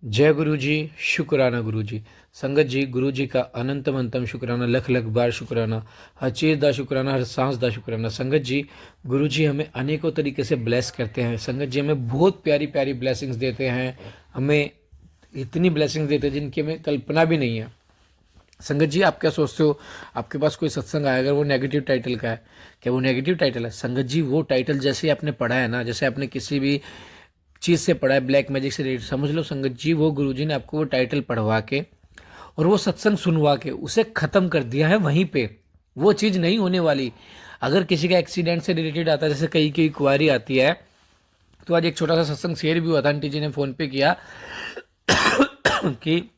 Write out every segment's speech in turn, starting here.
जय गुरु जी। शुक्राना गुरु जी। संगत जी, गुरु जी का अनंतम अंतम शुक्राना, लख लख बार शुक्राना, हर चीज़ दा शुक्राना, हर सांस दा शुक्राना। संगत जी, गुरु जी हमें अनेकों तरीके से ब्लेस करते हैं। संगत जी हमें बहुत प्यारी प्यारी ब्लेसिंग्स देते हैं। हमें इतनी ब्लेसिंग्स देते हैं जिनकी हमें कल्पना भी नहीं है। संगत जी, आप क्या सोचते हो? आपके पास कोई सत्संग आया, अगर वो नेगेटिव टाइटल का है, क्या वो नेगेटिव टाइटल है? संगत जी, वो टाइटल जैसे आपने पढ़ा है ना, जैसे आपने किसी भी चीज से पढ़ा है, ब्लैक मैजिक से रिलेटेड, समझ लो संगत जी, वो गुरुजी ने आपको वो टाइटल पढ़वा के और वो सत्संग सुनवा के उसे खत्म कर दिया है वहीं पे। वो चीज नहीं होने वाली। अगर किसी का एक्सीडेंट से रिलेटेड आता है, जैसे कई की क्वारी आती है, तो आज एक छोटा सा सत्संग शेयर भी हुआ था, आंटी जी ने फोन पे किया कि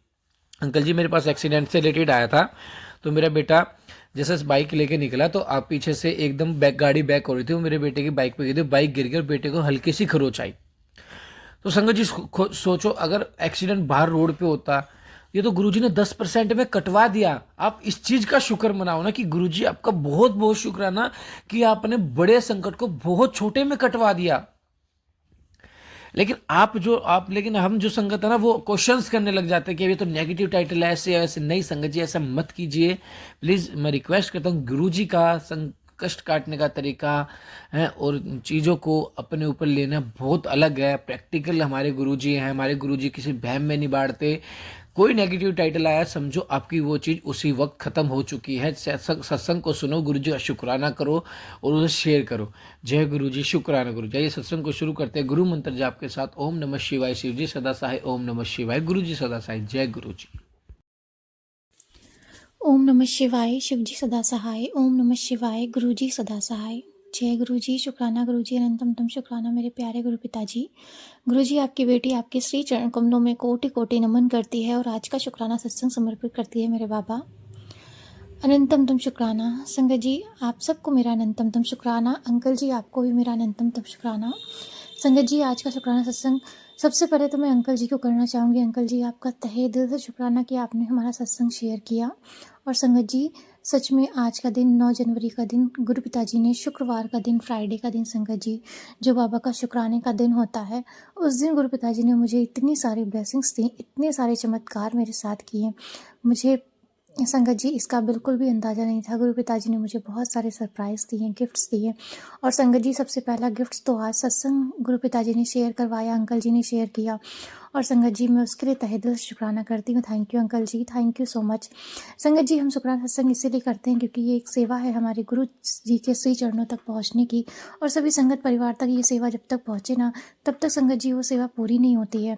अंकल जी, मेरे पास एक्सीडेंट से रिलेटेड आया था। तो मेरा बेटा जैसे बाइक लेके निकला, तो आप पीछे से एकदम बैक गाड़ी बैक हो रही थी, वो मेरे बेटे की बाइक पे गई थी, बाइक गिर गई और बेटे को हल्की सी खरोच आई। तो संगत जी सोचो, अगर एक्सीडेंट बाहर रोड पे होता, ये तो गुरुजी ने 10% में कटवा दिया। आप इस चीज का शुक्र मनाओ ना कि गुरुजी आपका बहुत बहुत शुक्राना कि आपने बड़े संकट को बहुत छोटे में कटवा दिया। लेकिन हम जो संगत है ना, वो क्वेश्चंस करने लग जाते हैं कि ये तो नेगेटिव टाइटल है, ऐसे ऐसे नहीं। संगत जी, ऐसा मत कीजिए प्लीज। मैं रिक्वेस्ट करता हूँ, गुरुजी का कष्ट काटने का तरीका है और चीज़ों को अपने ऊपर लेना बहुत अलग है। प्रैक्टिकल हमारे गुरुजी हैं। हमारे गुरुजी किसी बहम में नहीं बांटते। कोई नेगेटिव टाइटल आया, समझो आपकी वो चीज़ उसी वक्त खत्म हो चुकी है। सत्संग को सुनो, गुरु जी का शुक्राना करो और उसे शेयर करो। जय गुरु जी, शुक्राना गुरु जी। आइए सत्संग को शुरू करते हैं गुरु मंत्र जाप के साथ। ओम नमः शिवाय। शिव जी सदा सहाय। ओम नमः शिवाय। गुरु जी सदा सहाय। जय गुरु जी। ओम नमः शिवाय। शिव जी सदा सहाय। ओम नमः शिवाय। गुरु जी सदा सहाय। जय गुरु जी। शुक्राना गुरु जी, अनंतम तम शुक्राना मेरे प्यारे गुरु पिताजी। गुरु जी, आपकी बेटी आपके श्री चरण कमलों में कोटि कोटि नमन करती है और आज का शुक्राना सत्संग समर्पित करती है मेरे बाबा। अनंतम तम शुक्राना। संगत जी, आप सबको मेरा अनंतम तम शुक्राना। अंकल जी, आपको भी मेरा अनंतम तम शुक्राना। संगत जी, आज का शुक्राना सत्संग, सबसे पहले तो मैं अंकल जी को करना चाहूँगी। अंकल जी, आपका तहे दिल से शुक्राना कि आपने हमारा सत्संग शेयर किया। और संगत जी, सच में आज का दिन 9 जनवरी का दिन, गुरु पिताजी ने शुक्रवार का दिन, फ्राइडे का दिन, संगत जी जो बाबा का शुक्राने का दिन होता है, उस दिन गुरु पिताजी ने मुझे इतनी सारी ब्लेसिंग्स दी, इतने सारे चमत्कार मेरे साथ किए। मुझे संगत जी इसका बिल्कुल भी अंदाज़ा नहीं था। गुरु पिताजी ने मुझे बहुत सारे सरप्राइज़ दिए, गिफ्ट्स दिए। और संगत जी, सबसे पहला गिफ्ट्स तो आज सत्संग गुरु पिताजी ने शेयर करवाया, अंकल जी ने शेयर किया। और संगत जी, मैं उसके लिए तहे दिल से शुक्राना करती हूँ। Thank you uncle ji, thank you so much. संगत जी, हम शुक्राना सत्संग इसीलिए करते हैं क्योंकि ये एक सेवा है हमारे गुरु जी के श्री चरणों तक पहुँचने की। और सभी संगत परिवार तक ये सेवा जब तक पहुँचे ना, तब तक संगत जी वो सेवा पूरी नहीं होती है।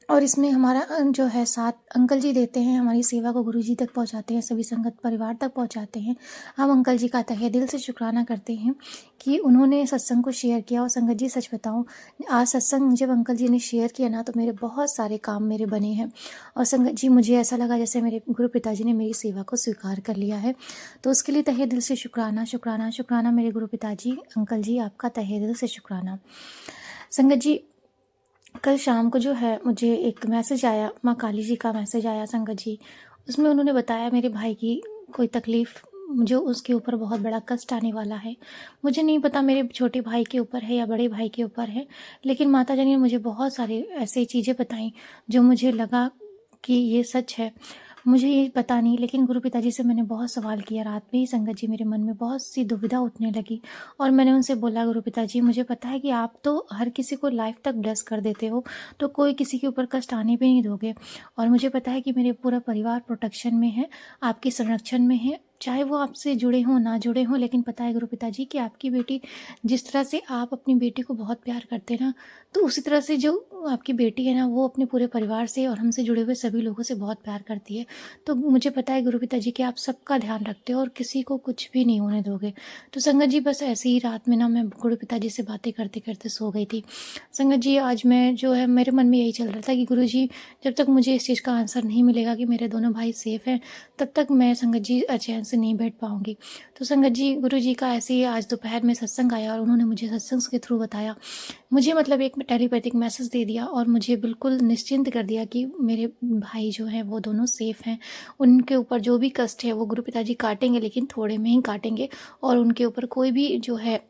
और इसमें हमारा जो है साथ अंकल जी देते हैं, हमारी सेवा को गुरु जी तक पहुंचाते हैं, सभी संगत परिवार तक पहुंचाते हैं। हम अंकल जी का तहे दिल से शुक्राना करते हैं कि उन्होंने सत्संग को शेयर किया। और संगत जी, सच बताऊं, आज सत्संग जब अंकल जी ने शेयर किया ना, तो मेरे बहुत सारे काम मेरे बने हैं। और संगत जी, मुझे ऐसा लगा जैसे मेरे गुरु पिताजी ने मेरी सेवा को स्वीकार कर लिया है। तो उसके लिए तहे दिल से शुक्राना शुक्राना शुक्राना मेरे गुरु पिताजी। अंकल जी, आपका तहे दिल से शुक्राना। संगत जी, कल शाम को जो है मुझे एक मैसेज आया, माँ काली जी का मैसेज आया संगत जी। उसमें उन्होंने बताया मेरे भाई की कोई तकलीफ़, जो उसके ऊपर बहुत बड़ा कष्ट आने वाला है। मुझे नहीं पता मेरे छोटे भाई के ऊपर है या बड़े भाई के ऊपर है, लेकिन माता जी ने मुझे बहुत सारे ऐसे चीज़ें बताई जो मुझे लगा कि ये सच है। मुझे ये पता नहीं, लेकिन गुरु पिताजी से मैंने बहुत सवाल किया रात में ही संगत जी। मेरे मन में बहुत सी दुविधा उठने लगी और मैंने उनसे बोला, गुरु पिताजी, मुझे पता है कि आप तो हर किसी को लाइफ तक ब्लेस कर देते हो, तो कोई किसी के ऊपर कष्ट आने भी नहीं दोगे। और मुझे पता है कि मेरे पूरा परिवार प्रोटेक्शन में है, आपके संरक्षण में है, चाहे वो आपसे जुड़े हों ना जुड़े हों। लेकिन पता है गुरु पिताजी कि आपकी बेटी, जिस तरह से आप अपनी बेटी को बहुत प्यार करते हैं ना, तो उसी तरह से जो आपकी बेटी है ना, वो अपने पूरे परिवार से और हमसे जुड़े हुए सभी लोगों से बहुत प्यार करती है। तो मुझे पता है गुरु पिताजी कि आप सबका ध्यान रखते हो और किसी को कुछ भी नहीं होने दोगे। तो संगत जी, बस ऐसे ही रात में ना मैं गुरु पिताजी से बातें करते करते सो गई थी। संगत जी, आज मैं जो है, मेरे मन में यही चल रहा था कि गुरु जी, जब तक मुझे इस चीज़ का आंसर नहीं मिलेगा कि मेरे दोनों भाई सेफ़ हैं, तब तक मैं संगत जी चैन से नहीं बैठ पाऊँगी। तो संगत जी, गुरु जी का ऐसे ही आज दोपहर में सत्संग आया और उन्होंने मुझे सत्संग के थ्रू बताया, मुझे मतलब एक टेलीपैथिक मैसेज दे दिया और मुझे बिल्कुल निश्चिंत कर दिया कि मेरे भाई जो हैं वो दोनों सेफ़ हैं। उनके ऊपर जो भी कष्ट है वो गुरु पिताजी काटेंगे, लेकिन थोड़े में ही काटेंगे और उनके ऊपर कोई भी जो है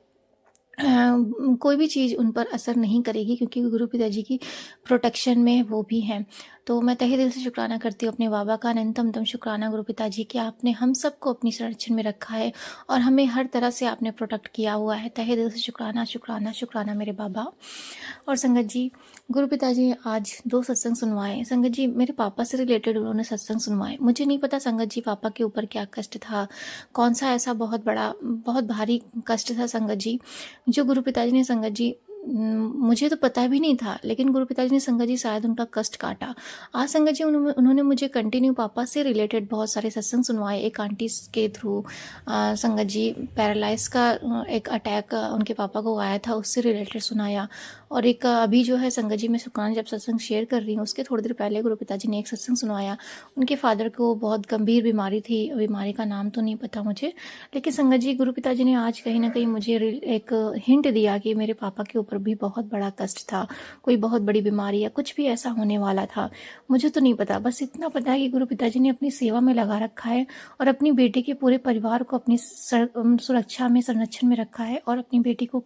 कोई भी चीज़ उन पर असर नहीं करेगी, क्योंकि गुरु पिताजी की प्रोटेक्शन में वो भी हैं। तो मैं तहे दिल से शुक्राना करती हूँ अपने बाबा का, अनंतम शुक्राना गुरु पिताजी कि आपने हम सबको अपनी संरक्षण में रखा है और हमें हर तरह से आपने प्रोटेक्ट किया हुआ है। तहे दिल से शुक्राना शुक्राना शुक्राना मेरे बाबा। और संगत जी, गुरु पिताजी ने आज 2 सत्संग सुनवाए। संगत जी, मेरे पापा से रिलेटेड उन्होंने सत्संग सुनवाए। मुझे नहीं पता संगत जी पापा के ऊपर क्या कष्ट था, कौन-सा ऐसा बहुत बड़ा, बहुत भारी कष्ट था संगत जी, जो गुरु पिताजी ने संगत जी मुझे तो पता भी नहीं था, लेकिन गुरु पिताजी ने संगत जी शायद उनका कष्ट काटा। आज संगत जी उन्होंने मुझे कंटिन्यू पापा से रिलेटेड बहुत सारे सत्संग सुनवाए। एक आंटी के थ्रू संगत जी पैरालाइज का एक अटैक उनके पापा को आया था, उससे रिलेटेड सुनाया। और एक अभी जो है संगत जी, मैं शुक्राना जब सत्संग शेयर कर रही हूँ, उसके थोड़ी देर पहले गुरु पिताजी ने एक सत्संग सुनाया। उनके फादर को बहुत गंभीर बीमारी थी, बीमारी का नाम तो नहीं पता मुझे, लेकिन संगत जी गुरु पिताजी ने आज कहीं ना कहीं मुझे एक हिंट दिया कि मेरे पापा के ऊपर भी बहुत बड़ा कष्ट था, कोई बहुत बड़ी बीमारी या कुछ भी ऐसा होने वाला था। मुझे तो नहीं पता, बस इतना पता है कि गुरु पिताजी ने अपनी सेवा में लगा रखा है और अपनी बेटी के पूरे परिवार को अपनी सुरक्षा में, संरक्षण में रखा है, और अपनी बेटी को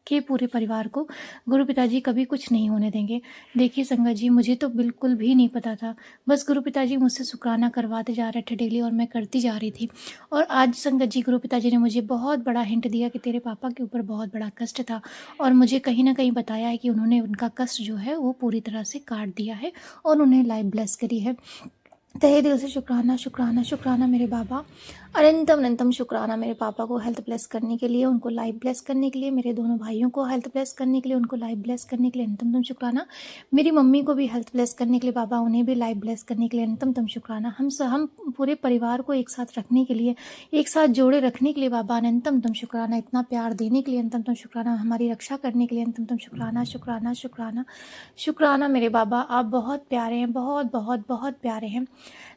के पूरे परिवार को गुरु पिताजी कभी कुछ नहीं होने देंगे। देखिए संगत जी, मुझे तो बिल्कुल भी नहीं पता था, बस गुरु पिताजी मुझसे शुक्राना करवाते जा रहे थे डेली और मैं करती जा रही थी। और आज संगत जी गुरु पिताजी ने मुझे बहुत बड़ा हिंट दिया कि तेरे पापा के ऊपर बहुत बड़ा कष्ट था, और मुझे कहीं ना कहीं बताया है कि उन्होंने उनका कष्ट जो है वो पूरी तरह से काट दिया है और उन्हें लाइफ ब्लेस करी है। तहे दिल से शुक्राना शुक्राना शुक्राना मेरे बाबा। अनंतम अनंतम शुक्राना मेरे पापा को हेल्थ ब्लेस करने के लिए, उनको लाइफ ब्लेस करने के लिए, मेरे दोनों भाइयों को हेल्थ ब्लेस करने के लिए, उनको लाइफ ब्लेस करने के लिए अनंतम शुक्राना। मेरी मम्मी को भी हेल्थ ब्लेस करने के लिए बाबा, उन्हें भी लाइफ ब्लेस करने के लिए अनंतम शुक्राना। हम पूरे परिवार को एक साथ रखने के लिए, एक साथ जोड़े रखने के लिए बाबा अनंतम शुक्राना। इतना प्यार देने के लिए अनंतम शुक्राना। हमारी रक्षा करने के लिए अनंतम शुक्राना शुक्राना शुक्राना शुक्राना मेरे बाबा। आप बहुत प्यारे हैं, बहुत बहुत बहुत प्यारे हैं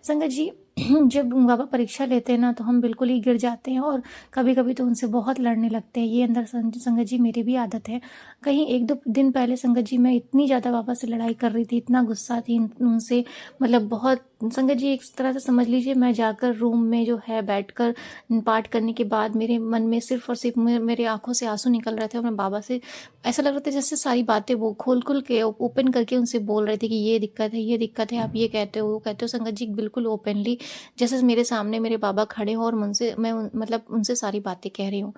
संगत जी। जब बाबा परीक्षा लेते हैं ना, तो हम बिल्कुल ही गिर जाते हैं और कभी कभी तो उनसे बहुत लड़ने लगते हैं। ये अंदर संगत जी मेरी भी आदत है। कहीं 1-2 दिन पहले संगत जी मैं इतनी ज़्यादा बाबा से लड़ाई कर रही थी, इतना गुस्सा थी उनसे, मतलब बहुत। संगत जी एक तरह से समझ लीजिए, मैं जाकर रूम में जो है बैठकर पाठ करने के बाद मेरे मन में सिर्फ और सिर्फ मेरे आंखों से आंसू निकल रहे थे, और मैं बाबा से ऐसा लग रहा था जैसे सारी बातें वो खोल के ओपन करके उनसे बोल रहे थे कि ये दिक्कत है, ये दिक्कत है, आप ये कहते हो, वो कहते हो। संगत जी बिल्कुल ओपनली, जैसे मेरे सामने मेरे बाबा खड़े हों और मतलब उनसे सारी बातें कह रही हूँ।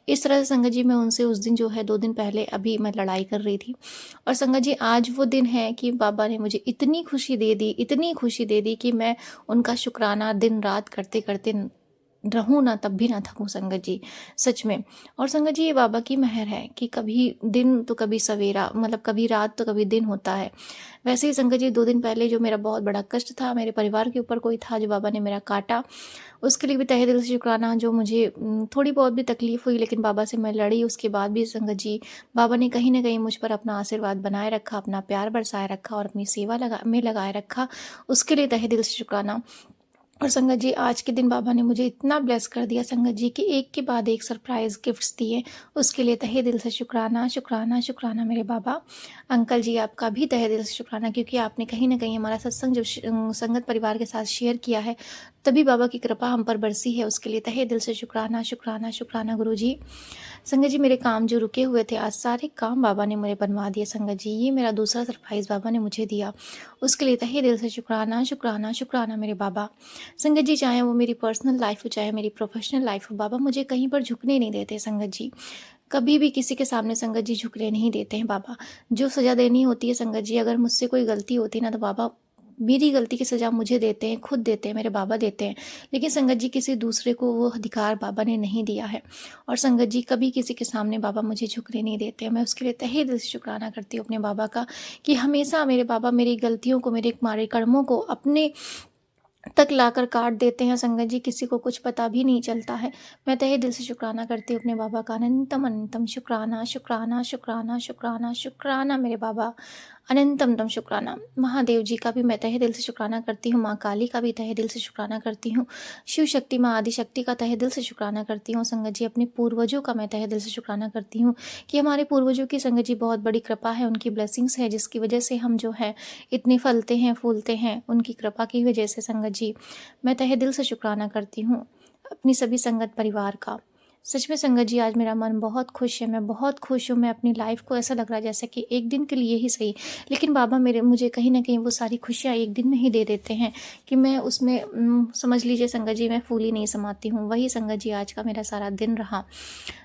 इस तरह से संगत जी मैं उनसे उस दिन जो है 2 दिन पहले अभी मैं लड़ाई कर रही थी। और संगत जी आज वो दिन है कि बाबा ने मुझे इतनी खुशी दे दी, इतनी खुशी दे दी कि मैं उनका शुक्राना दिन रात करते करते रहूं ना, तब भी ना थकूं संगत जी, सच में। और संगत जी ये बाबा की मेहर है कि कभी दिन तो कभी सवेरा, मतलब कभी रात तो कभी दिन होता है। वैसे ही संगत जी 2 दिन पहले जो मेरा बहुत बड़ा कष्ट था, मेरे परिवार के ऊपर कोई था जो बाबा ने मेरा काटा, उसके लिए भी तहे दिल से शुक्राना। जो मुझे थोड़ी बहुत भी तकलीफ हुई, लेकिन बाबा से मैं लड़ी, उसके बाद भी संगत जी बाबा ने कहीं ना कहीं मुझ पर अपना आशीर्वाद बनाए रखा, अपना प्यार बरसाए रखा और अपनी सेवा में लगाए रखा, उसके लिए तहे दिल से शुक्राना। और संगत जी आज के दिन बाबा ने मुझे इतना ब्लेस कर दिया संगत जी कि एक के बाद एक सरप्राइज गिफ्ट्स दिए, उसके लिए तहे दिल से शुक्राना शुक्राना शुक्राना मेरे बाबा। अंकल जी आपका भी तहे दिल से शुक्राना, क्योंकि आपने कहीं ना कहीं हमारा सत्संग जब संगत परिवार के साथ शेयर किया है, तभी बाबा की कृपा हम पर बरसी है, उसके लिए तहे दिल से शुक्राना शुक्राना शुक्राना गुरु जी। संगत जी मेरे काम जो रुके हुए थे, आज सारे काम बाबा ने मुझे बनवा दिए संगत जी। ये मेरा दूसरा सरप्राइज बाबा ने मुझे दिया, उसके लिए तहे दिल से शुक्राना शुक्राना शुक्राना मेरे बाबा। संगत जी चाहे वो मेरी पर्सनल लाइफ हो, चाहे मेरी प्रोफेशनल लाइफ हो, बाबा मुझे कहीं पर झुकने नहीं देते संगत जी। कभी भी किसी के सामने संगत जी झुकने नहीं देते हैं बाबा। जो सज़ा देनी होती है संगत जी, अगर मुझसे कोई गलती होती है ना, तो बाबा मेरी गलती की सज़ा मुझे देते हैं, खुद देते हैं, मेरे बाबा देते हैं। लेकिन संगत जी किसी दूसरे को वो अधिकार बाबा ने नहीं दिया है। और संगत जी कभी किसी के सामने बाबा मुझे झुकने नहीं देते हैं। मैं उसके लिए तहे दिल से शुक्राना करती हूँ अपने बाबा का, कि हमेशा मेरे बाबा मेरी गलतियों को, मेरे मारे कर्मों को अपने तक लाकर काट देते हैं संगत जी, किसी को कुछ पता भी नहीं चलता है। मैं तहे दिल से शुक्राना करती हूँ अपने बाबा का, अनंतम अनंतम शुक्राना शुक्राना शुक्राना शुक्राना शुक्राना मेरे बाबा। अनंतम शुक्राना। महादेव जी का भी मैं तहे दिल से शुक्राना करती हूँ, माँ काली का भी तहे दिल से शुक्राना करती हूँ, शिव शक्ति माँ आदि शक्ति का तहे दिल से शुक्राना करती हूँ संगत जी। अपने पूर्वजों का मैं तहे दिल से शुक्राना करती हूँ कि हमारे पूर्वजों की संगत जी बहुत बड़ी कृपा है, उनकी ब्लेसिंग्स है, जिसकी वजह से हम जो है इतने फलते हैं फूलते हैं, उनकी कृपा की वजह से संगत जी। मैं तहे दिल से शुक्राना करती हूँ अपनी सभी संगत परिवार का। सच में संगत जी आज मेरा मन बहुत खुश है, मैं बहुत खुश हूँ, मैं अपनी लाइफ को ऐसा लग रहा है जैसे कि एक दिन के लिए ही सही, लेकिन बाबा मेरे मुझे कहीं न कहीं वो सारी खुशियाँ एक दिन में ही दे देते हैं कि मैं उसमें समझ लीजिए संगत जी मैं फूली नहीं समाती हूँ। वही संगत जी आज का मेरा सारा दिन रहा।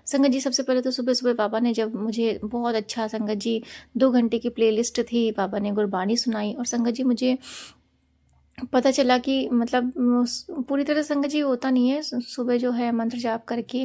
संगत जी सबसे पहले तो सुबह-सुबह बाबा ने जब मुझे बहुत अच्छा संगत जी 2 घंटे की प्लेलिस्ट थी, बाबा ने गुरबानी सुनाई और संगत जी मुझे पता चला कि मतलब पूरी तरह संगत जी होता नहीं है। सुबह जो है मंत्र जाप करके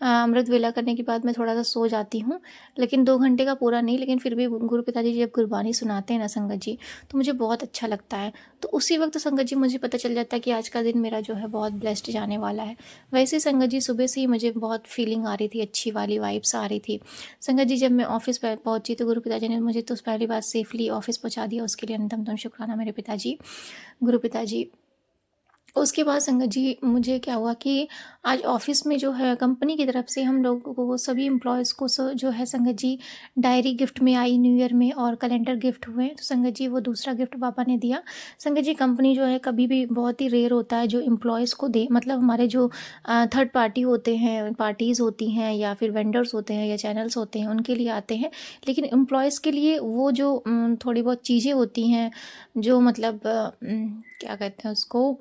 अमृत वेला करने के बाद मैं थोड़ा-सा सो जाती हूँ। लेकिन 2 घंटे का पूरा नहीं, लेकिन फिर भी गुरु पिताजी जब गुरबानी सुनाते हैं ना संगत जी, तो मुझे बहुत अच्छा लगता है। तो उसी वक़्त संगत जी मुझे पता चल जाता है कि आज का दिन मेरा जो है बहुत ब्लेस्ड जाने वाला है। वैसे ही संगत जी सुबह से ही मुझे बहुत फीलिंग आ रही थी, अच्छी वाली वाइब्स आ रही थी। संगत जी जब मैं ऑफ़िस पे पहुँची तो गुरु पिताजी ने मुझे तो पहली बार सेफ़ली ऑफ़िस पहुँचा दिया, उसके लिए अनंतम शुक्राना मेरे पिताजी। गुरु पिताजी। उसके बाद संगत जी मुझे क्या हुआ कि आज ऑफ़िस में जो है कंपनी की तरफ से हम लोगों को सभी एम्प्लॉइज़ को जो है संगत जी डायरी गिफ्ट में आई न्यू ईयर में और कैलेंडर गिफ्ट हुए। तो संगत जी वो दूसरा गिफ्ट पापा ने दिया। संगत जी कंपनी जो है कभी भी बहुत ही रेयर होता है जो एम्प्लॉइज़ को दे, मतलब हमारे जो थर्ड पार्टी होते हैं, पार्टीज़ होती हैं या फिर वेंडर्स होते हैं या चैनल्स होते हैं उनके लिए आते हैं। लेकिन एम्प्लॉइज़ के लिए वो जो थोड़ी बहुत चीज़ें होती हैं जो मतलब क्या कहते हैं उसको,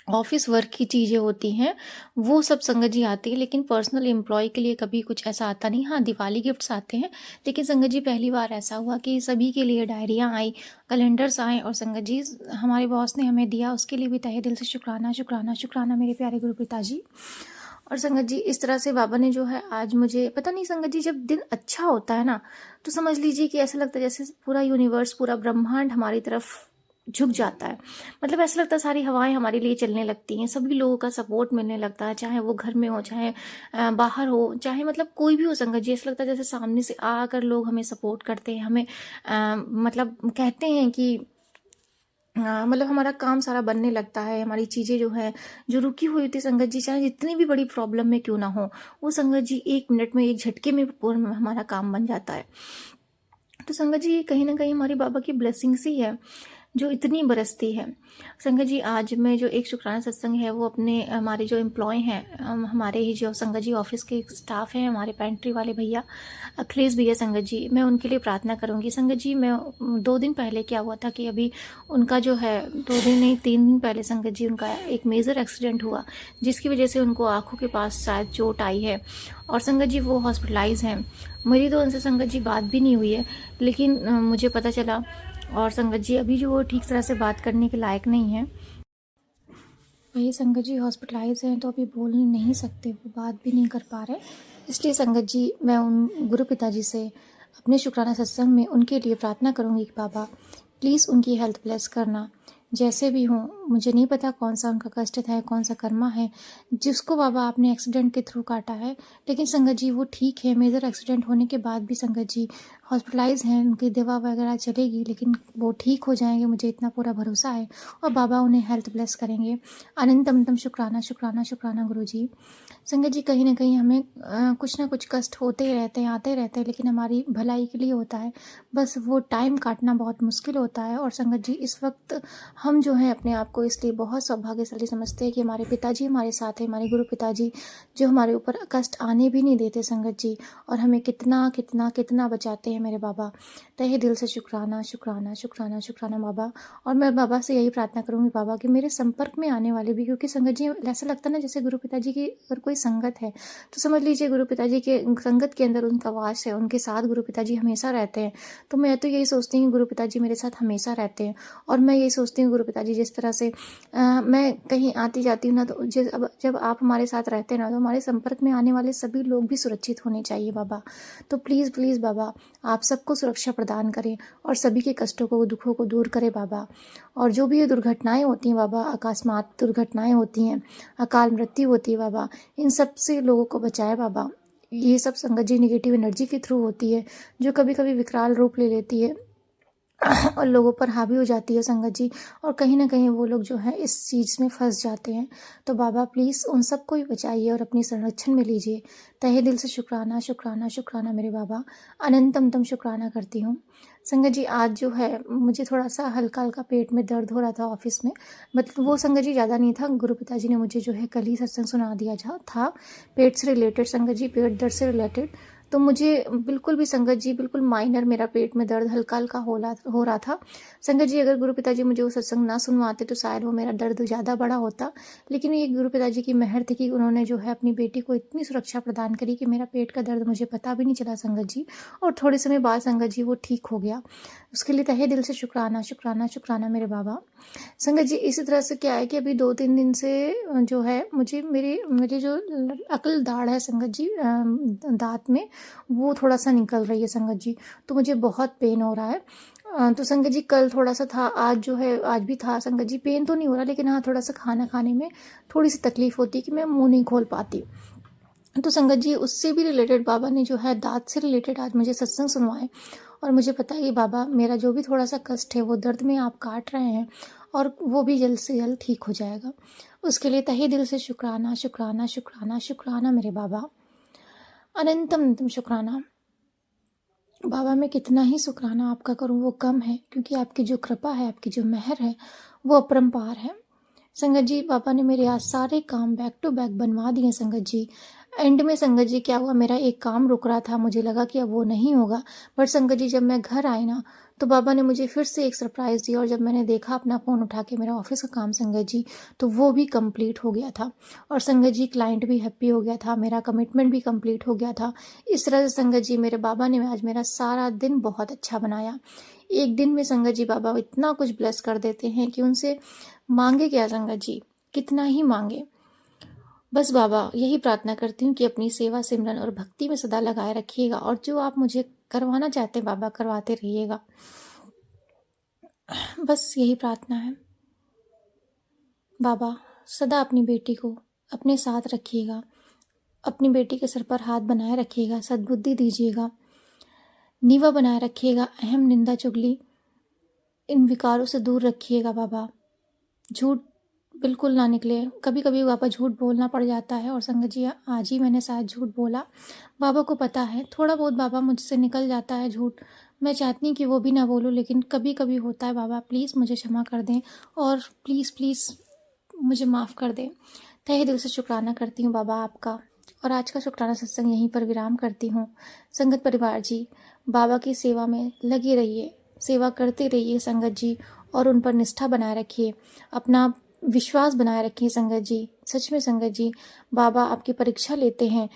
ऑफ़िस वर्क की चीज़ें होती हैं, वो सब संगत जी आती है, लेकिन पर्सनल एम्प्लॉयी के लिए कभी कुछ ऐसा आता नहीं। हाँ, दिवाली गिफ्ट्स आते हैं, लेकिन संगत जी पहली बार ऐसा हुआ कि सभी के लिए डायरियाँ आई, कैलेंडर्स आए और संगत जी हमारे बॉस ने हमें दिया, उसके लिए भी तहे दिल से शुक्राना, शुक्राना, शुक्राना मेरे प्यारे गुरु पिताजी। और संगत जी इस तरह से बाबा ने जो है आज मुझे पता नहीं संगत जी जब दिन अच्छा होता है ना, तो समझ लीजिए कि ऐसा लगता है जैसे पूरा यूनिवर्स, पूरा ब्रह्मांड हमारी तरफ झुक जाता है। मतलब ऐसा लगता है सारी हवाएँ हमारे लिए चलने लगती हैं, सभी लोगों का सपोर्ट मिलने लगता है, चाहे वो घर में हो, चाहे बाहर हो, चाहे मतलब कोई भी हो संगत जी। ऐसा लगता है जैसे सामने से आकर लोग हमें सपोर्ट करते हैं, हमें मतलब कहते हैं कि मतलब हमारा काम सारा बनने लगता है, हमारी चीज़ें जो है, जो रुकी हुई थी संगत जी, चाहे जितनी भी बड़ी प्रॉब्लम में क्यों ना हो, वो संगत जी 1 मिनट में, 1 झटके में पूर्ण हमारा काम बन जाता है। तो संगत जी कहीं न कहीं हमारे बाबा की ब्लेसिंग्स ही है, जो इतनी बरसती है। संगत जी आज मैं जो एक शुक्राना सत्संग है वो अपने हमारे जो एम्प्लॉय हैं, हमारे ही जो संगत जी ऑफ़िस के स्टाफ हैं, हमारे पेंट्री वाले भैया, अखिलेश भैया संगत जी, मैं उनके लिए प्रार्थना करूँगी। संगत जी मैं 2 दिन पहले क्या हुआ था कि अभी उनका जो है 2 दिन नहीं 3 दिन पहले संगत जी उनका एक मेजर एक्सीडेंट हुआ, जिसकी वज़ह से उनको आँखों के पास शायद चोट आई है और संगत जी वो हॉस्पिटलाइज़ हैं। मेरी तो उनसे संगत जी बात भी नहीं हुई है, लेकिन मुझे पता चला और संगत जी अभी जो वो ठीक तरह से बात करने के लायक नहीं है। वही संगत जी हॉस्पिटलाइज़ हैं तो अभी बोल नहीं सकते, वो बात भी नहीं कर पा रहे। इसलिए संगत जी मैं उन गुरु पिताजी से अपने शुक्राना सत्संग में उनके लिए प्रार्थना करूँगी कि बाबा प्लीज़ उनकी हेल्थ ब्लेस करना। जैसे भी हों, मुझे नहीं पता कौन-सा उनका कष्ट है, कौन-सा कर्मा है, जिसको बाबा आपने एक्सीडेंट के थ्रू काटा है। लेकिन संगत जी वो ठीक है, मेजर एक्सीडेंट होने के बाद भी संगत जी हॉस्पिटलाइज़ हैं, उनकी दवा वगैरह चलेगी, लेकिन वो ठीक हो जाएँगे, मुझे इतना पूरा भरोसा है और बाबा उन्हें हेल्थ ब्लेस करेंगे। अनंतम शुक्राना, शुक्राना, शुक्राना गुरुजी। संगत जी कहीं न कहीं हमें कुछ ना कुछ कष्ट होते ही रहते हैं, आते रहते हैं, लेकिन हमारी भलाई के लिए होता है। बस वो टाइम काटना बहुत मुश्किल होता है और संगत जी इस वक़्त हम जो हैं अपने आप को इसलिए बहुत सौभाग्यशाली समझते हैं कि हमारे पिताजी हमारे साथ हैं, हमारे गुरु पिताजी जो हमारे ऊपर कष्ट आने भी नहीं देते संगत जी, और हमें कितना, कितना, कितना बचाते हैं मेरे बाबा। तहे दिल से शुक्राना, शुक्राना, शुक्राना, शुक्राना बाबा। और मैं बाबा से यही प्रार्थना करूँगी बाबा कि मेरे संपर्क में आने वाले भी, क्योंकि संगत जी ऐसा लगता है ना जैसे गुरु पिताजी की अगर कोई संगत है, तो समझ लीजिए गुरु पिताजी के संगत के अंदर उनका वास है, उनके साथ गुरु पिताजी हमेशा रहते हैं। तो मैं तो यही सोचती हूँ गुरु पिताजी मेरे साथ हमेशा रहते हैं और मैं यही सोचती हूँ गुरु पिताजी जिस तरह से मैं कहीं आती जाती हूँ ना, तो जब आप हमारे साथ रहते हैं ना, तो हमारे संपर्क में आने वाले सभी लोग भी सुरक्षित होने चाहिए बाबा। तो प्लीज़ प्लीज़ बाबा आप सबको सुरक्षा प्रदान करें और सभी के कष्टों को, दुखों को दूर करें बाबा। और जो भी ये दुर्घटनाएँ होती हैं बाबा, अकस्मात दुर्घटनाएँ होती हैं, अकाल मृत्यु होती है बाबा, इन सब से लोगों को बचाएं बाबा। ये सब संगत जी नेगेटिव एनर्जी के थ्रू होती है, जो कभी कभी विकराल रूप ले लेती है और लोगों पर हावी हो जाती है संगत जी, और कहीं ना कहीं वो लोग जो है इस चीज़ में फंस जाते हैं। तो बाबा प्लीज़ उन सबको ही बचाइए और अपनी संरक्षण में लीजिए। तहे दिल से शुक्राना, शुक्राना, शुक्राना मेरे बाबा। अनंतम शुक्राना करती हूँ। संगत जी आज जो है मुझे थोड़ा-सा हल्का-हल्का पेट में दर्द हो रहा था ऑफ़िस में। मतलब वो संगत जी ज़्यादा नहीं था, गुरु पिताजी ने मुझे जो है कल ही सत्संग सुना दिया था पेट से रिलेटेड संगत जी, पेट दर्द से रिलेटेड। तो मुझे बिल्कुल भी संगत जी बिल्कुल माइनर मेरा पेट में दर्द हल्का-हल्का हो रहा था। संगत जी अगर गुरु पिताजी मुझे वो सत्संग ना सुनवाते तो शायद वो मेरा दर्द ज़्यादा बड़ा होता। लेकिन ये गुरु पिताजी की मेहर थी कि उन्होंने जो है अपनी बेटी को इतनी सुरक्षा प्रदान करी कि मेरा पेट का दर्द मुझे पता भी नहीं चला संगत जी, और थोड़े समय बाद संगत जी वो ठीक हो गया। उसके लिए तहे दिल से शुक्राना, शुक्राना, शुक्राना मेरे बाबा। संगत जी इसी तरह से क्या है कि अभी 2-3 दिन से जो है मुझे मेरे मेरी जो अकल दाढ़ है संगत जी, दाँत में वो थोड़ा-सा निकल रही है संगत जी, तो मुझे बहुत पेन हो रहा है। तो संगत जी कल थोड़ा-सा था, आज जो है आज भी था संगत जी, पेन तो नहीं हो रहा लेकिन हाँ, थोड़ा-सा खाना खाने में थोड़ी-सी तकलीफ़ होती है कि मैं मुँह नहीं खोल पाती। तो संगत जी उससे भी रिलेटेड बाबा ने जो है दाँत से रिलेटेड आज मुझे सत्संग सुनवाए, और मुझे पता है कि बाबा मेरा जो भी थोड़ा-सा कष्ट है वो दर्द में आप काट रहे हैं और वो भी जल्द से जल्द ठीक हो जाएगा। उसके लिए तहे दिल से शुक्राना, शुक्राना, शुक्राना, शुक्राना मेरे बाबा। अनंतम शुक्राना। बाबा मैं कितना ही शुक्राना आपका करूं वो कम है, क्योंकि आपकी जो कृपा है, आपकी जो मेहर है वो अपरंपार है। संगत जी बाबा ने मेरे आज सारे काम बैक टू बैक बनवा दिए संगत जी। एंड में संगत जी क्या हुआ, मेरा एक काम रुक रहा था, मुझे लगा कि अब वो नहीं होगा, पर संगत जी जब मैं घर आई ना तो बाबा ने मुझे फिर से एक सरप्राइज़ दिया, और जब मैंने देखा अपना फ़ोन उठा के मेरा ऑफिस का काम संगत जी, तो वो भी कंप्लीट हो गया था, और संगत जी क्लाइंट भी हैप्पी हो गया था, मेरा कमिटमेंट भी कंप्लीट हो गया था। इस तरह से संगत जी मेरे बाबा ने आज मेरा सारा दिन बहुत अच्छा बनाया। एक दिन में संगत जी बाबा इतना कुछ ब्लेस कर देते हैं कि उनसे मांगे क्या संगत जी, कितना ही मांगे। बस बाबा यही प्रार्थना करती हूँ कि अपनी सेवा सिमरन और भक्ति में सदा लगाए रखिएगा, और जो आप मुझे करवाना चाहते हैं बाबा करवाते रहिएगा। बस यही प्रार्थना है। बाबा सदा अपनी बेटी को अपने साथ रखिएगा, अपनी बेटी के सर पर हाथ बनाए रखिएगा, सद्बुद्धि दीजिएगा, नीवा बनाए रखिएगा, अहम निंदा चुगली इन विकारों से दूर रखिएगा बाबा। झूठ बिल्कुल ना निकले। कभी कभी बाबा झूठ बोलना पड़ जाता है, और संगत जी आज ही मैंने शायद झूठ बोला, बाबा को पता है, थोड़ा बहुत बाबा मुझसे निकल जाता है झूठ। मैं चाहती हूँ कि वो भी ना बोलूँ, लेकिन कभी कभी होता है बाबा, प्लीज़ मुझे क्षमा कर दें, और प्लीज़ प्लीज़ मुझे माफ़ कर दें। तहे दिल से शुक्राना करती हूँ बाबा आपका, और आज का शुक्राना सत्संग यहीं पर विराम करती हूँ। संगत परिवार जी बाबा की सेवा में लगे रहिए, सेवा करते रहिए संगत जी, और उन पर निष्ठा बनाए रखिए, अपना विश्वास बनाए रखिए संगत जी। सच में संगत जी बाबा आपकी परीक्षा लेते हैं,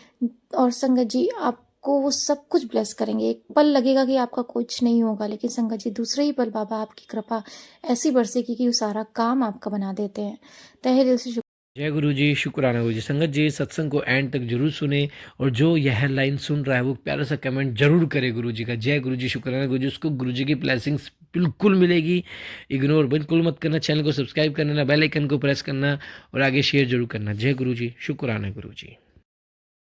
और संगत जी आपको वो सब कुछ ब्लेस करेंगे। एक पल लगेगा कि आपका कुछ नहीं होगा, लेकिन संगत जी दूसरे ही पल बाबा आपकी कृपा ऐसी बरसेगी कि वो सारा काम आपका बना देते हैं। तहे दिल से जय गुरु जी, शुक्राना गुरु जी। संगत जी सत्संग को एंड तक जरूर सुने, और जो यह लाइन सुन रहा है वो प्यारा सा कमेंट जरूर करे गुरु जी का। जय गुरु जी, शुक्राना गुरु जी। उसको गुरु जी की ब्लेसिंग्स बिल्कुल मिलेगी। इग्नोर बिल्कुल मत करना, चैनल को सब्सक्राइब करना, बेल आइकन को प्रेस करना, और आगे शेयर जरूर करना। जय गुरु जी, शुक्राना गुरु जी।